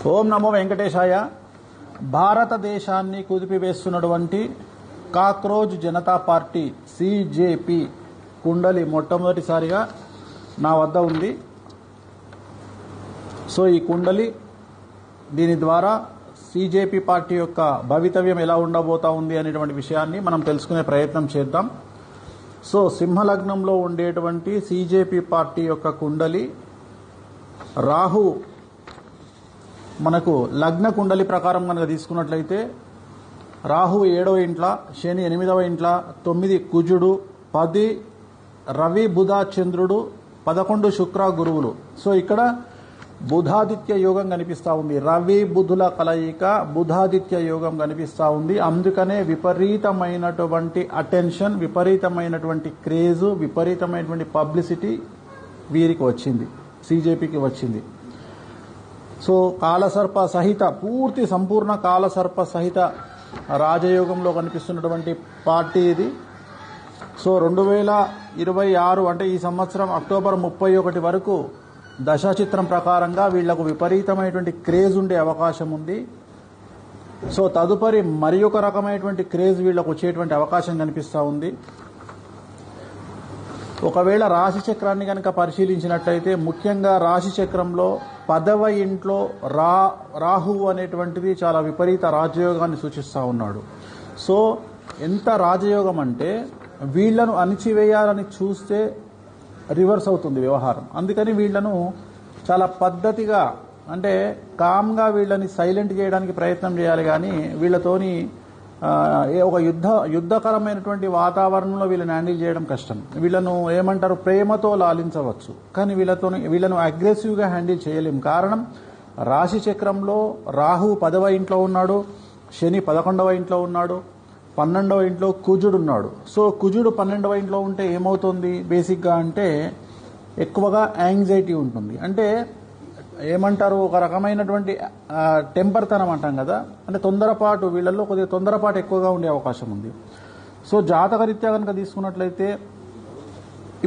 ఓం నమో వెంకటేశాయ. భారతదేశాన్ని కుదిపివేస్తున్నటువంటి cockroach Janata party సిజేపీ kundali మొట్టమొదటిసారిగా నా వద్ద ఉంది. సో ఈ కుండలి దీని ద్వారా సిజేపీ పార్టీ యొక్క భవితవ్యం ఎలా ఉండబోతా ఉంది అనేటువంటి విషయాన్ని మనం తెలుసుకునే ప్రయత్నం చేద్దాం. సో సింహలగ్నంలో ఉండేటువంటి సిజేపీ పార్టీ యొక్క కుండలి రాహు మనకు లగ్న కుండలి ప్రకారం కనుక తీసుకున్నట్లయితే రాహు 7వ ఇంట్లో, శని 8వ ఇంట్లో, 9 కుజుడు, 10 రవి బుధ చంద్రుడు, 11 శుక్ర గురువులు. సో ఇక్కడ బుధాదిత్య యోగం కనిపిస్తూ ఉంది. రవి బుధుల కలయిక బుధాదిత్య యోగం కనిపిస్తూ ఉంది. అందుకనే విపరీతమైనటువంటి అటెన్షన్, విపరీతమైనటువంటి క్రేజు, విపరీతమైనటువంటి పబ్లిసిటీ వీరికి వచ్చింది, సిజేపీకి వచ్చింది. సో కాలసర్ప సహిత పూర్తి సంపూర్ణ కాలసర్ప సహిత రాజయోగంలో కనిపిస్తున్నటువంటి పార్టీ ఇది. సో 2026 అంటే ఈ సంవత్సరం అక్టోబర్ 31 వరకు దశాచిత్రం ప్రకారంగా వీళ్లకు విపరీతమైనటువంటి క్రేజ్ ఉండే అవకాశం ఉంది. సో తదుపరి మరి ఒక రకమైనటువంటి క్రేజ్ వీళ్లకు వచ్చేటువంటి అవకాశం కనిపిస్తూ ఉంది. ఒకవేళ రాశి చక్రాన్ని కనుక పరిశీలించినట్లయితే ముఖ్యంగా రాశి చక్రంలో 10వ ఇంట్లో రాహువు అనేటువంటిది చాలా విపరీత రాజయోగాన్ని సూచిస్తూ ఉన్నాడు. సో ఎంత రాజయోగం అంటే వీళ్లను అణిచివేయాలని చూస్తే రివర్స్ అవుతుంది వ్యవహారం. అందుకని వీళ్లను చాలా పద్ధతిగా అంటే కామ్గా వీళ్ళని సైలెంట్ చేయడానికి ప్రయత్నం చేయాలి. కానీ వీళ్ళతోని ఒక యుద్ధకరమైనటువంటి వాతావరణంలో వీళ్ళని హ్యాండిల్ చేయడం కష్టం. వీళ్ళను ఏమంటారు, ప్రేమతో లాలించవచ్చు, కానీ వీళ్ళను అగ్రెసివ్గా హ్యాండిల్ చేయలేం. కారణం రాశి చక్రంలో రాహు 10వ ఇంట్లో ఉన్నాడు, శని 11వ ఇంట్లో ఉన్నాడు, 12వ ఇంట్లో కుజుడు ఉన్నాడు. సో కుజుడు 12వ ఇంట్లో ఉంటే ఏమవుతుంది బేసిక్గా అంటే ఎక్కువగా యాంగ్జైటీ ఉంటుంది. అంటే ఏమంటారు, ఒక రకమైనటువంటి టెంపర్తనం అంటాం కదా, అంటే తొందరపాటు, వీళ్ళల్లో కొద్దిగా తొందరపాటు ఎక్కువగా ఉండే అవకాశం ఉంది. సో జాతకరీత్యా కనుక తీసుకున్నట్లయితే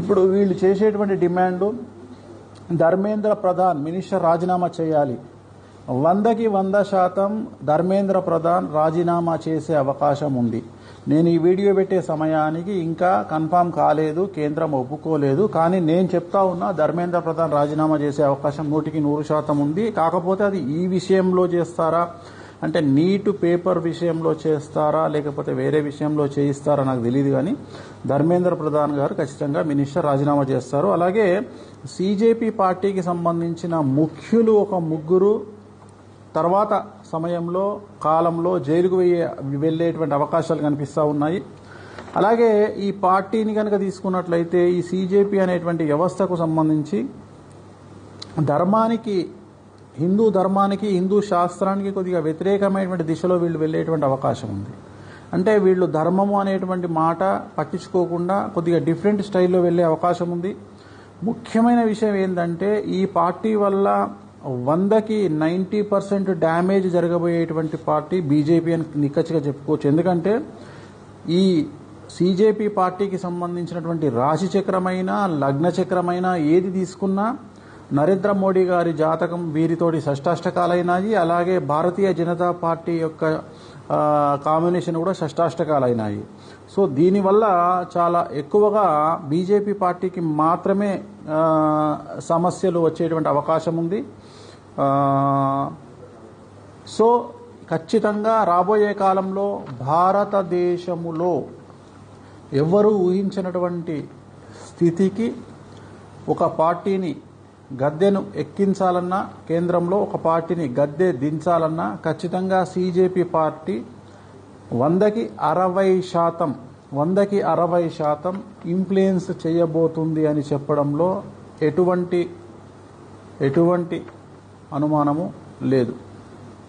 ఇప్పుడు వీళ్ళు చేసేటువంటి డిమాండ్ ధర్మేంద్ర ప్రధాన్ మినిస్టర్ రాజీనామా చేయాలి. 100కి 100% ధర్మేంద్ర ప్రధాన్ రాజీనామా చేసే అవకాశం ఉంది. నేను ఈ వీడియో పెట్టే సమయానికి ఇంకా కన్ఫామ్ కాలేదు, కేంద్రం ఒప్పుకోలేదు. కానీ నేను చెప్తా ఉన్నా ధర్మేంద్ర ప్రధాన్ రాజీనామా చేసే అవకాశం 100కి 100% ఉంది. కాకపోతే అది ఈ విషయంలో చేస్తారా అంటే నీటు పేపర్ విషయంలో చేస్తారా లేకపోతే వేరే విషయంలో చేయిస్తారా నాకు తెలియదు. కానీ ధర్మేంద్ర ప్రధాన్ గారు ఖచ్చితంగా మినిస్టర్ రాజీనామా చేస్తారు. అలాగే సిజేపీ పార్టీకి సంబంధించిన ముఖ్యులు ఒక ముగ్గురు తర్వాత సమయంలో కాలంలో జైలుకు వెళ్లేటువంటి అవకాశాలు కనిపిస్తూ ఉన్నాయి. అలాగే ఈ పార్టీని కనుక తీసుకున్నట్లయితే ఈ సిజేపీ అనేటువంటి వ్యవస్థకు సంబంధించి ధర్మానికి, హిందూ ధర్మానికి, హిందూ శాస్త్రానికి కొద్దిగా వ్యతిరేకమైనటువంటి దిశలో వీళ్ళు వెళ్ళేటువంటి అవకాశం ఉంది. అంటే వీళ్ళు ధర్మము అనేటువంటి మాట పట్టించుకోకుండా కొద్దిగా డిఫరెంట్ స్టైల్లో వెళ్ళే అవకాశం ఉంది. ముఖ్యమైన విషయం ఏంటంటే ఈ పార్టీ వల్ల 100కి 90% డ్యామేజ్ జరగబోయేటువంటి పార్టీ బీజేపీ అని నిక్కచ్చిగా చెప్పుకోవచ్చు. ఎందుకంటే ఈ సిజేపీ పార్టీకి సంబంధించినటువంటి రాశి చక్రమైన లగ్న చక్రమైన ఏది తీసుకున్నా నరేంద్ర మోడీ గారి జాతకం వీరితోటి షష్టాష్టకాలైనాయి. అలాగే భారతీయ జనతా పార్టీ యొక్క కాంబినేషన్ కూడా షష్టాష్టకాలైనాయి. సో దీనివల్ల చాలా ఎక్కువగా బీజేపీ పార్టీకి మాత్రమే సమస్యలు వచ్చేటువంటి అవకాశం ఉంది. సో ఖచ్చితంగా రాబోయే కాలంలో భారతదేశములో ఎవరు ఊహించినటువంటి స్థితికి ఒక పార్టీని గద్దెను ఎక్కించాలన్నా, కేంద్రంలో ఒక పార్టీని గద్దె దించాలన్నా ఖచ్చితంగా సిజేపీ పార్టీ 100కి 60% ఇన్ఫ్లుయెన్స్ చేయబోతుంది అని చెప్పడంలో ఎటువంటి అనుమానము లేదు.